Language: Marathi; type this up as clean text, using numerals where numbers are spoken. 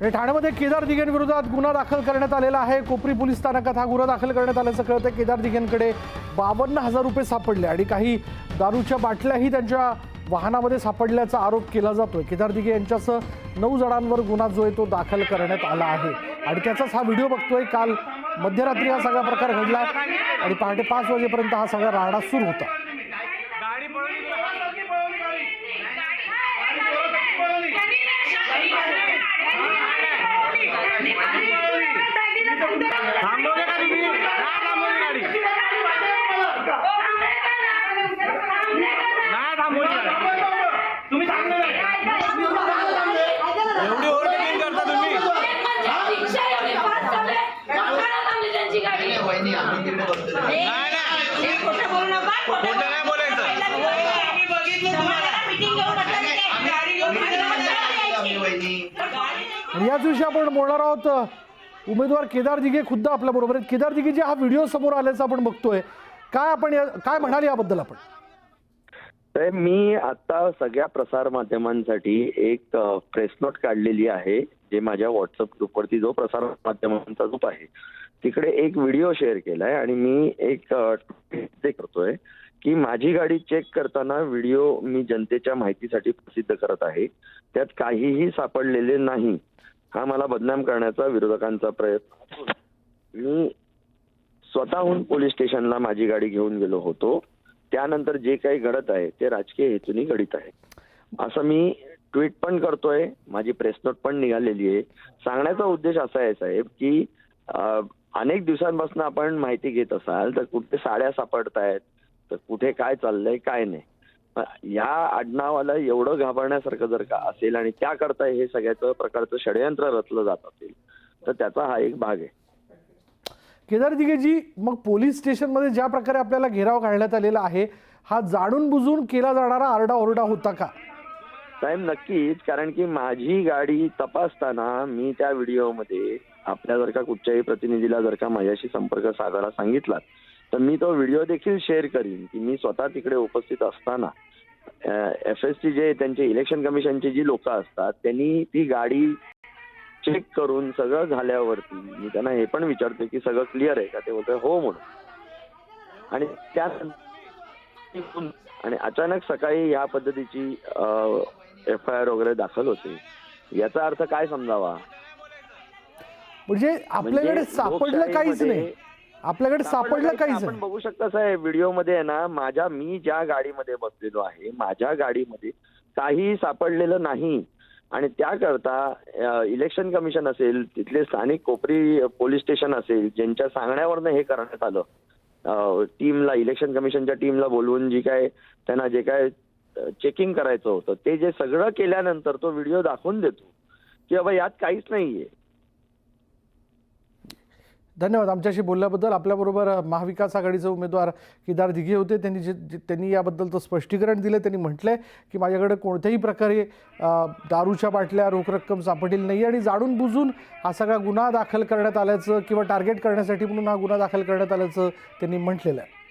ठाण्यामध्ये केदार दिघेंविरोधात गुन्हा दाखल करण्यात आलेला आहे। कोपरी पोलीस स्थानकात हा गुन्हा दाखल करण्यात आल्याचं कळतं। केदार दिघेंकडे 52,000 रुपये सापडले आणि काही दारूच्या बाटल्याही त्यांच्या वाहनामध्ये सापडल्याचा आरोप केला जातोय। केदार दिघे यांच्यासह 9 जणांवर गुन्हा जो आहे तो दाखल करण्यात आला आहे आणि त्याचाच हा व्हिडिओ बघतोय। काल मध्यरात्री हा सगळा प्रकार घडला आणि पहाटे 5 वाजेपर्यंत हा सगळा राडा सुरू होता। याच विषयी आपण बोलणार आहोत। उमेदवार केदार दिघे खुद्द आपल्या बरोबर आहेत। केदार दिघे जे हा व्हिडिओ समोर आल्याचा आपण बघतोय, काय म्हणाल याबद्दल आपण? मी आता सगळ्या प्रसार माध्यमांसाठी एक प्रेस नोट काढलेली आहे, जे माझ्या व्हॉट्सअप ग्रुपवरती जो प्रसार माध्यमांचा ग्रुप आहे तिकडे एक व्हिडिओ शेअर केलाय आणि मी एक ट्विट करतोय की माझी गाडी चेक करताना व्हिडिओ मी जनतेच्या माहितीसाठी प्रसिद्ध करत आहे, त्यात काहीही सापडलेले नाही। हा मला बदनाम करण्याचा विरोधकांचा प्रयत्न। मी स्वतःहून पोलीस स्टेशनला माझी गाडी घेऊन गेलो होतो। त्यानंतर जे काही घडत आहे ते राजकीय हेतूने घडित आहे असं मी ट्विट पण करतोय। माझी प्रेस नोट पण निघालेली आहे। सांगण्याचा उद्देश असा आहे साहेब की अनेक दिवसांपासून आपण माहिती घेत असाल तर कुठे साड्या सापडतायत, तर कुठे काय चाललंय काय नाही। या आडनावाला एवढं घाबरण्यासारखं जर का असेल आणि त्याकरता हे सगळ्याचं प्रकारचं षडयंत्र रचलं जात असेल तर त्याचा हा एक भाग आहे। केदार दिघेजी, मग पोलीस स्टेशनमध्ये ज्या प्रकारे आपल्याला घेराव घालण्यात आलेला आहे, हा जाणून बुजून केला जाणारा आरडाओरडा होता का? साहेब नक्कीच, कारण की माझी गाडी तपासताना मी त्या व्हिडिओमध्ये आपल्या जर का कुठच्याही प्रतिनिधीला जर का माझ्याशी संपर्क साधायला सांगितला तर मी तो व्हिडिओ देखील शेअर करीन की मी स्वतः तिकडे उपस्थित असताना FST जे त्यांचे इलेक्शन कमिशनचे जी लोक असतात त्यांनी ती गाडी चेक करून सगळं झाल्यावरती मी त्यांना हे पण विचारतो की सगळं क्लिअर आहे का, ते बोलतोय हो म्हणून। आणि आणि अचानक सकाळी या पद्धतीची FIR वगैरे दाखल होते, याचा अर्थ काय समजावा? म्हणजे आपल्याकडे सापडलं काहीच नाही, आपल्याकडे सापडलं काहीच नाही। आपण बघू शकता साहेब व्हिडिओमध्ये आहे ना, मी ज्या गाडीमध्ये बसलेलो आहे माझ्या गाडीमध्ये काही सापडलेलं नाही आणि त्याकरता इलेक्शन कमिशन असेल, तिथले स्थानिक कोपरी पोलीस स्टेशन असेल, ज्यांच्या सांगण्यावरनं हे करण्यात आलं, टीमला इलेक्शन कमिशनच्या टीमला बोलवून त्यांना जे काय चेकिंग करायचं होतं ते जे सगळं केल्यानंतर तो व्हिडिओ दाखवून देतो की बाबा यात काहीच नाहीये। धन्यवाद आमच्याशी बोलल्याबद्दल। आपल्याबरोबर महाविकास आघाडीचे उमेदवार केदार दिघे होते। त्यांनी याबद्दलचं स्पष्टीकरण दिलं। त्यांनी म्हटलंय की माझ्याकडे कोणत्याही प्रकारे दारूच्या बाटल्या, रोख रक्कम सापडलेली नाही आणि जाणून बुजून हा सगळा गुन्हा दाखल करण्यात आल्याचं किंवा टार्गेट करण्यासाठी म्हणून हा गुन्हा दाखल करण्यात आल्याचं त्यांनी म्हटलेलं आहे।